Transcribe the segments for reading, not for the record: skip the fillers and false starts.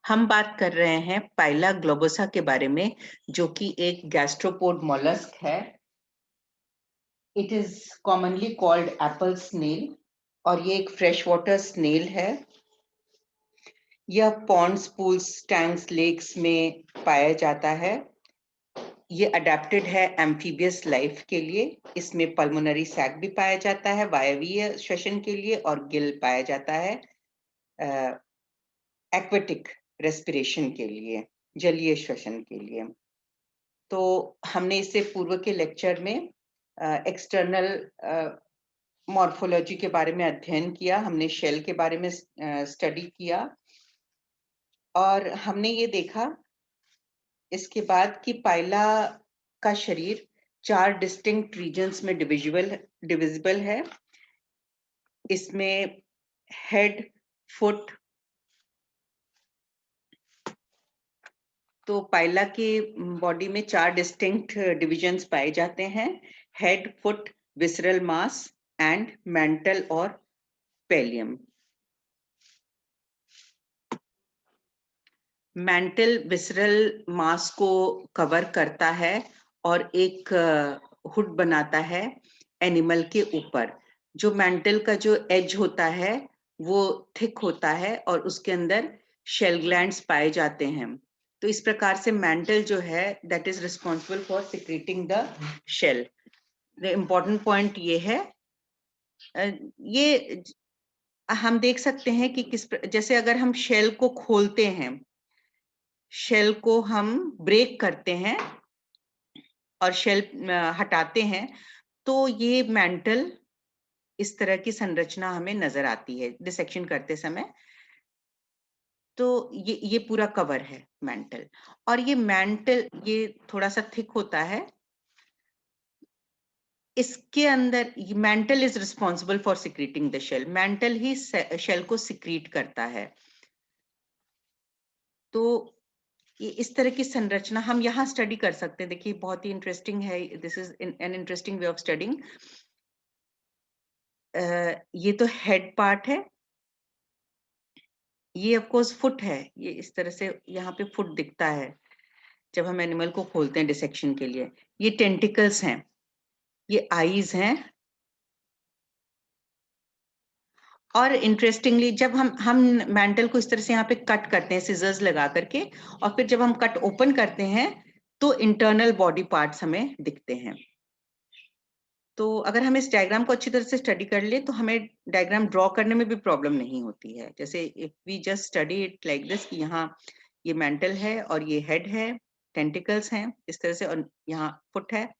हम बात कर रहे हैं पाइला ग्लोबोसा के बारे में, जो कि एक गैस्ट्रोपोड मोलस्क है। It is commonly called apple snail और ये एक फ्रेश वाटर स्नेल है। यह पॉन्ड्स, पूल्स, टैंक्स, लेक्स में पाया जाता है। ये अडेप्टेड है एम्फीबियस लाइफ के लिए। इसमें पल्मोनरी सैक भी पाया जाता है वायवीय श्वसन के लिए, और गिल पाया जाता है एक्वेटिक रेस्पिरेशन के लिए, जलीय श्वसन के लिए। तो हमने इससे पूर्व के लेक्चर में एक्सटर्नल मॉर्फोलॉजी के बारे में अध्ययन किया, हमने शेल के बारे में स्टडी किया, और हमने ये देखा इसके बाद कि पाइला का शरीर 4 डिस्टिंक्ट रीजन्स में डिविजिबल है। इसमें हेड, फुट, तो पाइला के बॉडी में 4 डिस्टिंक्ट डिविजन्स पाए जाते हैं: head, foot, visceral mass and mental और पेलियम। मेंटल विसरल मास को कवर करता है और एक हुड बनाता है एनिमल के ऊपर। जो मेंटल का जो एज होता है वो थिक होता है और उसके अंदर शेल ग्लैंड्स पाए जाते हैं। तो इस प्रकार से मेंटल जो है that is responsible for secreting the shell. The important point ये है, ये हम देख सकते हैं कि जैसे अगर हम शेल को खोलते हैं, शेल को हम ब्रेक करते हैं और शेल हटाते हैं, तो ये मेंटल इस तरह की संरचना हमें नजर आती है डिसेक्शन करते समय। तो ये पूरा कवर है मेंटल, और ये मेंटल ये थोड़ा सा थिक होता है। इसके अंदर mantle is responsible for secreting the shell. Mantle ही शेल को सिक्रीट करता है। तो ये इस तरह की संरचना हम यहाँ स्टडी कर सकते हैं। देखिए बहुत ही इंटरेस्टिंग है, this is an interesting way of studying. ये तो हेड पार्ट है, ये ऑफ कोर्स फुट है। ये इस तरह से यहाँ पे फुट दिखता है जब हम एनिमल को खोलते हैं डिसेक्शन के लिए। ये टेंटिकल्स हैं, ये आईज हैं, और इंटरेस्टिंगली जब हम मेंटल को इस तरह से यहाँ पे कट करते हैं सिजर्स लगा करके, और फिर जब हम कट ओपन करते हैं तो इंटरनल बॉडी पार्ट्स हमें दिखते हैं। तो अगर हम इस डायग्राम को अच्छी तरह से स्टडी कर ले तो हमें डायग्राम ड्रॉ करने में भी प्रॉब्लम नहीं होती है। जैसे if we just study it like this कि यहाँ ये मेंटल है और ये हेड है, टेंटिकल्स हैं इस तरह से, और यहाँ फुट है।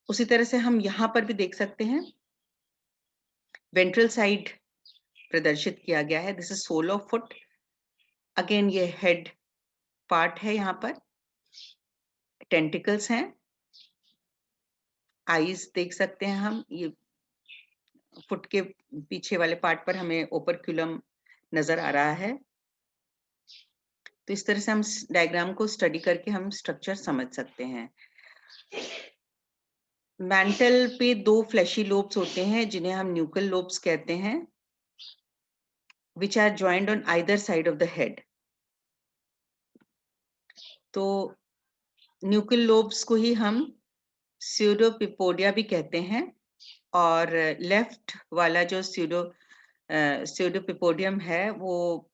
उसी तरह से हम यहाँ पर भी देख सकते हैं, वेंट्रल साइड प्रदर्शित किया गया है। This is sole of foot. Again ये हेड पार्ट है, यहाँ पर टेंटिकल्स हैं, आईज देख सकते हैं हम। ये फुट के पीछे वाले पार्ट पर हमें ओपरक्यूलम नजर आ रहा है। तो इस तरह से हम डायग्राम को स्टडी करके हम स्ट्रक्चर समझ सकते हैं। मेंटल पे 2 फ्लैशी लोब्स होते हैं जिन्हें हम न्यूकल लोब्स कहते हैं, which are joined on either side of the head. तो न्यूकल लोब्स को ही हम स्यूडोपिपोडिया भी कहते हैं, और लेफ्ट वाला जो स्यूडोपिपोडियम है वो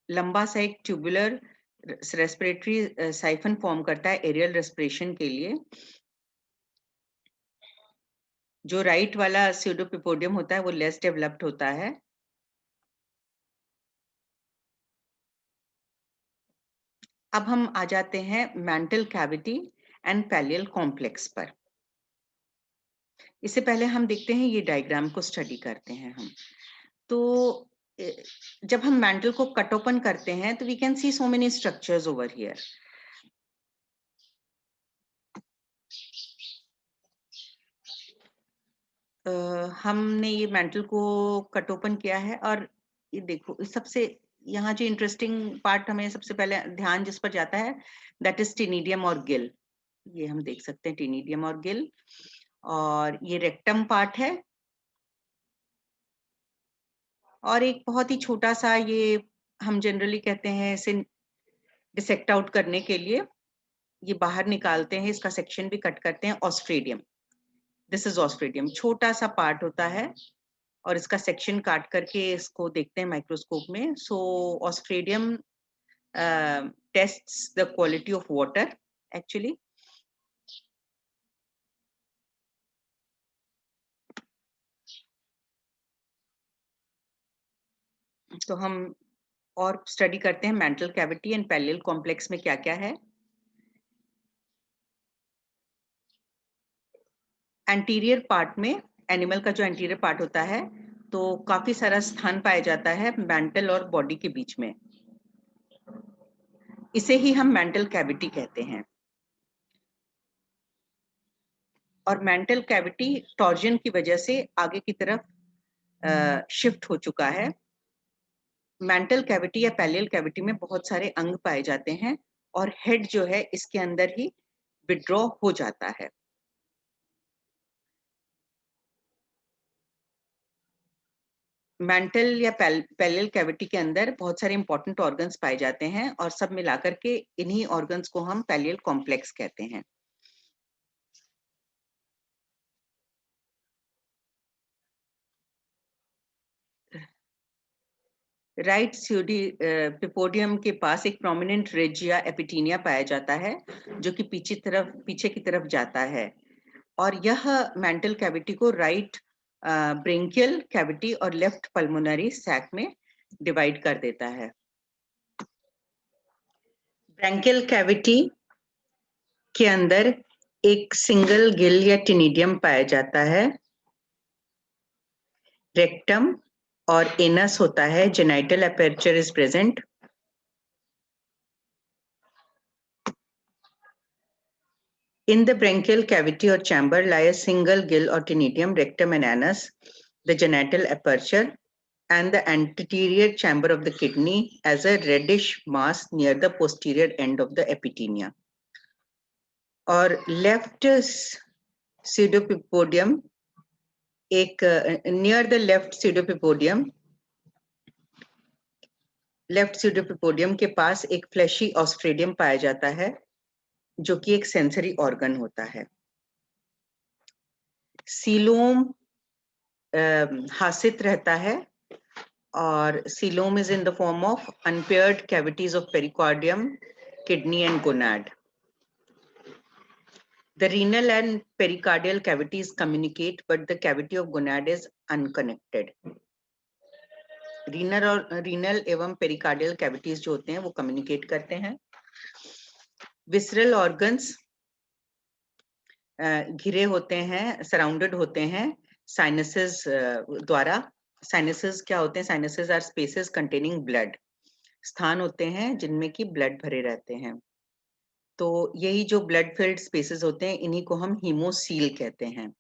लंबा सा एक ट्यूबुलर रेस्पिरेटरी साइफन फॉर्म करता है एरियल रेस्पिरेशन के लिए। जो राइट वाला स्यूडोपिपोडियम होता है वो लेस डेवलप्ड होता है। अब हम आ जाते हैं mantle cavity and pallial complex पर। इससे पहले हम देखते हैं ये डायग्राम को स्टडी करते हैं हम। तो जब हम मेंटल को कट ओपन करते हैं तो we can see so many structures over here. हमने ये मेंटल को कट ओपन किया है, और ये देखो सबसे यहाँ जो इंटरेस्टिंग पार्ट हमें सबसे पहले ध्यान जिस पर जाता है दैट इज टेनिडियम और गिल। ये हम देख सकते हैं टेनिडियम और गिल, और ये रेक्टम पार्ट है, और एक बहुत ही छोटा सा, ये हम जनरली कहते हैं इसे डिसेक्ट आउट करने के लिए, ये बाहर निकालते हैं, इसका सेक्शन भी कट करते हैं, ऑस्ट्रेडियम। दिस इज ऑस्ट्रेडियम, छोटा सा पार्ट होता है और इसका सेक्शन काट करके इसको देखते हैं माइक्रोस्कोप में। So osphradium tests the quality of water actually. तो हम और स्टडी करते हैं mantle cavity and pallial complex में क्या क्या है। एंटीरियर पार्ट में, एनिमल का जो एंटीरियर पार्ट होता है, तो काफी सारा स्थान पाया जाता है मेंटल और बॉडी के बीच में, इसे ही हम मेंटल कैविटी कहते हैं। और मेंटल कैविटी टॉर्जन की वजह से आगे की तरफ शिफ्ट हो चुका है। मेंटल कैविटी या पैलियल कैविटी में बहुत सारे अंग पाए जाते हैं और हेड जो है इसके अंदर ही विड्रॉ हो जाता है। मेंटल या पैलियल कैविटी के अंदर बहुत सारे इंपॉर्टेंट ऑर्गन्स पाए जाते हैं और सब मिलाकर के इन्हीं ऑर्गन्स को हम पैलियल कॉम्प्लेक्स कहते हैं। राइट पिपोडियम के पास एक प्रोमिनेंट रिज या एपिटीनिया पाया जाता है जो कि पीछे की तरफ जाता है, और यह मेंटल कैविटी को राइट ब्रेंकियल कैविटी और लेफ्ट पल्मोनरी सैक में डिवाइड कर देता है। ब्रेंकियल कैविटी के अंदर एक सिंगल गिल या टिनिडियम पाया जाता है। रेक्टम और एनस होता है, genital aperture is present. In the branchial cavity or chamber lie a single gill or tinidium, rectum and anus, the genital aperture, and the anterior chamber of the kidney as a reddish mass near the posterior end of the epithenia. और left pseudopipodium, एक near the left pseudopipodium के पास एक flashy ऑस्ट्रेडियम पाया जाता है जो कि एक सेंसरी ऑर्गन होता है। सीलोम हासित रहता है और coelom is in the form of unpaired cavities of pericardium, kidney and gonad. The renal and pericardial cavities communicate, but the cavity of gonad is unconnected. Renal एवं पेरिकार्डियल कैविटीज जो होते हैं वो कम्युनिकेट करते हैं। विसरल ऑर्गन्स घिरे होते हैं, सराउंडेड होते हैं साइनसेस द्वारा। साइनसेस क्या होते हैं? Sinuses are spaces containing blood, स्थान होते हैं जिनमें की ब्लड भरे रहते हैं। तो यही जो ब्लड फिल्ड स्पेसेस होते हैं इन्हीं को हम हीमोसील कहते हैं।